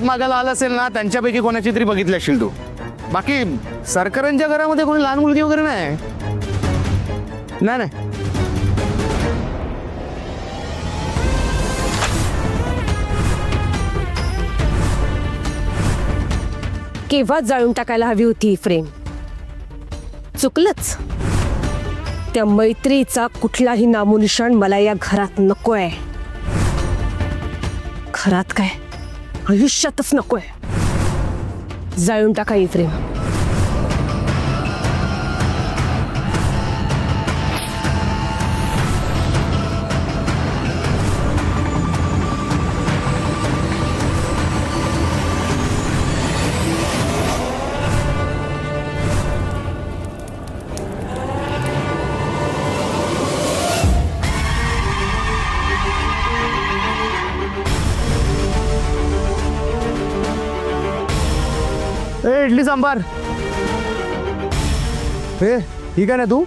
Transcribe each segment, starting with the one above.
मागायला आला असेल ना त्यांच्यापैकी कोणाची तरी बघितली असेल तू. बाकी सरकारांच्या घरामध्ये कोणी लहान मुलगी वगैरे नाही. नाही नाही. केव्हा जाळून टाकायला हवी होती ही फ्रेम. चुकलंच. त्या मैत्रीचा कुठलाही नामोनिशाण मला या घरात नकोय. घरात काय आयुष्यातच नकोय. जाळून टाका ही फ्रेम. ए इडली सांबार. हे ठीक आहे ना तू.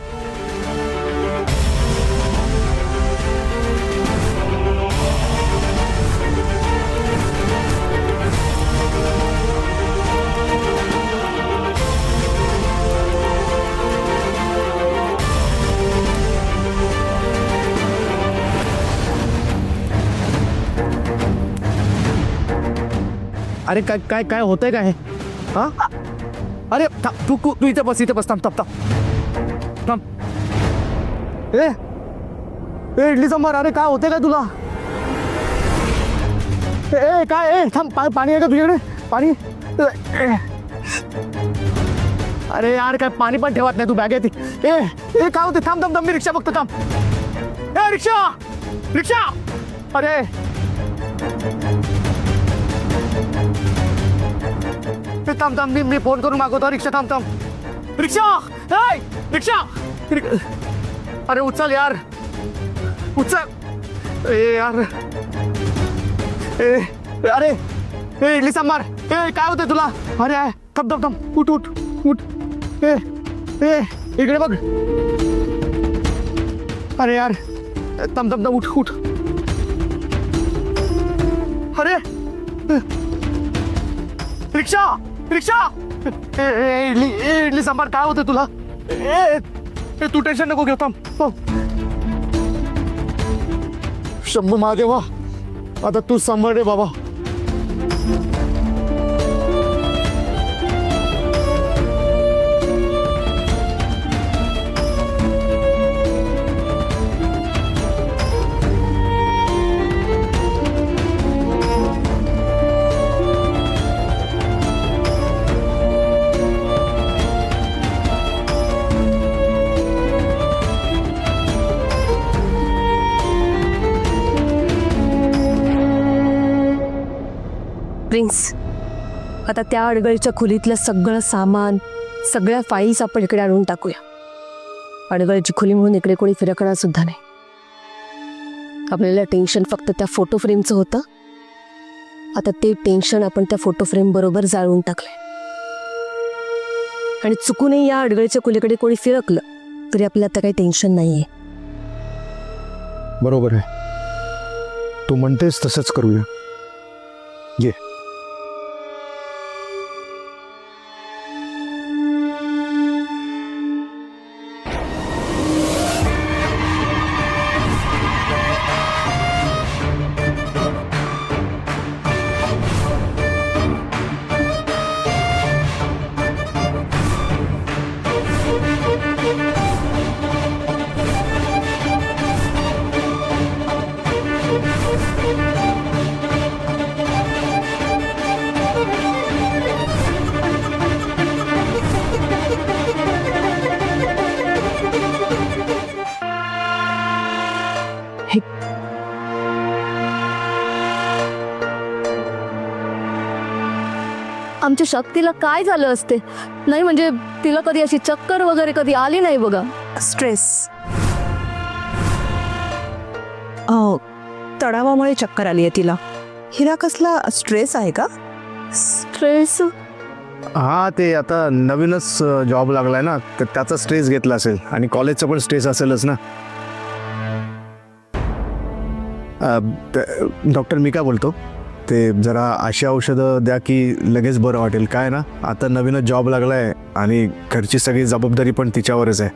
अरे काय काय काय होतंय काय. हा अरे तू तू इथे बस थांब थांब थांब थांब. ए इडली सांबार. अरे काय होतंय काय तुला. ए काय ए थांब. पाणी आहे का तुझ्याकडे. पाणी. अरे यार काय पाणी पण ठेवत नाही तू बॅगेत. ए काय होते. थांब थांब थांब. मी रिक्षा बघतो. थांब. ए रिक्षा रिक्षा. अरे थांब थांब. मी फोन करून मागवतो. रिक्षा. थांब थांब. रिक्षा. रिक्षा. अरे उचल यार. उचल. ए यार. अरे ए इडली सांबार. काय होतंय तुला. अरे थांब थांब थांब. उठ उठ उठ. इकडे बघ. अरे यार थांब थांब थांब. उठ उठ. अरे रिक्षा रिक्षा. इडली सांबार. काय होतं तुला. तू टेन्शन नको घेऊ. थांब. शंभू महादेवा. आता तू सांभाळ रे बाबा. प्रिन्स, आता त्या अडगळीच्या खोलीतलं सगळं सामान, सगळ्या फाईल्स आपण इकडे आणून टाकूया. अडगळीची खोली म्हणून इकडे कोणी फिरकणार सुद्धा नाही. आपल्याला टेन्शन फक्त त्या फोटो फ्रेमचं होतं. आता ते टेन्शन आपण त्या फोटो फ्रेम बरोबर जाळून टाकलंय. आणि चुकूनही या अडगळीच्या खोलीकडे कोणी फिरकलं तरी आपल्याला आता काही टेन्शन नाहीये. बरोबर आहे. तू म्हणतेस तसंच करूया. ये. आमच्या शक्तीला काय झालं असते. नाही म्हणजे तिला कधी अशी चक्कर वगैरे कधी आली नाही बघा. स्ट्रेस. तणावामुळे चक्कर आली आहे तिला. हिला कसला स्ट्रेस आहे का. स्ट्रेस. हा ते आता नवीनच जॉब लागलाय ना तर त्याचा स्ट्रेस घेतला असेल आणि कॉलेजचा पण स्ट्रेस असेलच ना. डॉक्टर मी काय बोलतो ते जरा अशी औषधं द्या की लगेच बरं वाटेल. काय ना, आता नवीनच जॉब लागला आहे आणि घरची सगळी जबाबदारी पण तिच्यावरच आहे.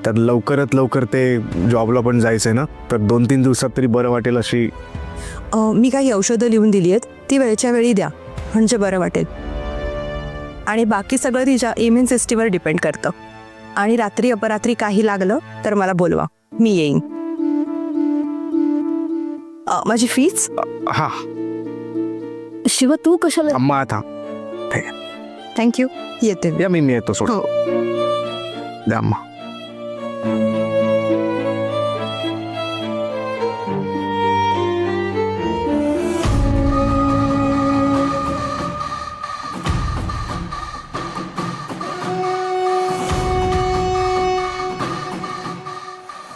तर लवकरात लवकर ते जॉबला पण जायचं आहे ना, तर 2-3 दिवसात तरी बरं वाटेल अशी. मी काही औषधं लिहून दिली आहेत, ती वेळच्या वेळी द्या म्हणजे बरं वाटेल. आणि बाकी सगळं तिच्या इम्युन सिस्टीमवर डिपेंड करतं. आणि रात्री अपरात्री काही लागलं तर मला बोलवा, मी येईन. माझी फीस हां शिवा तू कशाला अम्मा आता थँक्यू, येते. या, मी येतो सोड. हो. द्या अम्मा.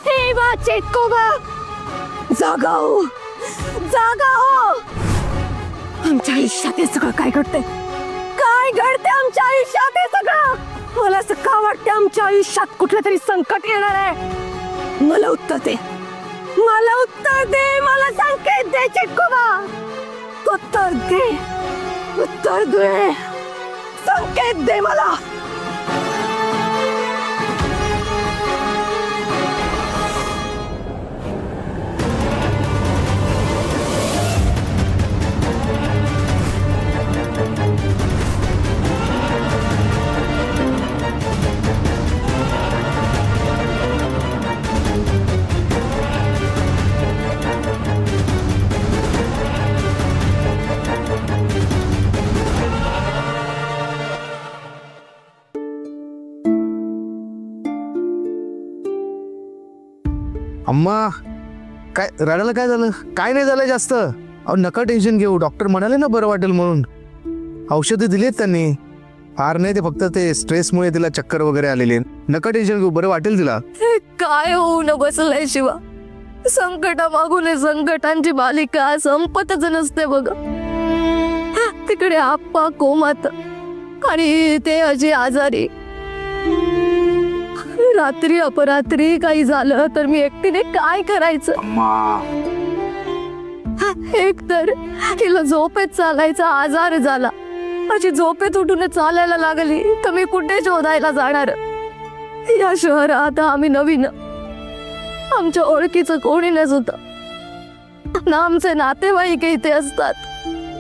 हे वा चेटकोबा, जागा हो, जागा हो. आमच्या आयुष्यात हे सगळं काय घडतंय? काय घडते आमच्या आयुष्यात हे सगळं? मला असं का वाटतं आमच्या आयुष्यात कुठलं तरी संकट येणार आहे? मला उत्तर दे, मला उत्तर दे, मला संकेत दे चेटकोबा. उत्तर दे, उत्तर दे, संकेत दे मला. अम्मा, काय रडायला काय झालं? काय नाही झालं जास्त. अहो नका टेन्शन घेऊ, डॉक्टर म्हणाले ना बरं वाटेल म्हणून. औषधं दिली आहेत त्यांनी. फार नाही, ते फक्त ते स्ट्रेसमुळे तिला चक्कर वगैरे आलेली. नका टेन्शन घेऊ, बरं वाटेल तिला. हे काय होऊन बसलंय शिवा? संकटामागून संकटांची मालिका संपतच नसते बघ. तिकडे आप्पा कोमात आणि ते अशी आजारी. रात्री अपरात्री काही झालं तर मी एकटीने काय करायचं? एक तर तिला झोपेत चालायचा आजार झाला. माझी झोपेत उठून चालायला लागली तर मी कुठे शोधायला जाणार? या शहरात आम्ही नवीन, आमच्या ओळखीचं कोणी नसतं ना, आमचे नातेवाईक इथे असतात.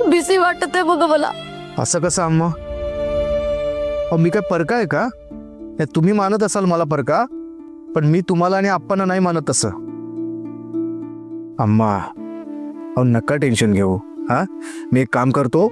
भीती वाटते बघ मला. असं कसं अम्मा? अहो मी काय परका आहे का? हे तुम्ही मानत असाल मला परका, पण मी तुम्हाला आणि आप्पांना नाही मानत तसं. अम्मा, अहो नका टेन्शन घेऊ. हा, मी एक काम करतो,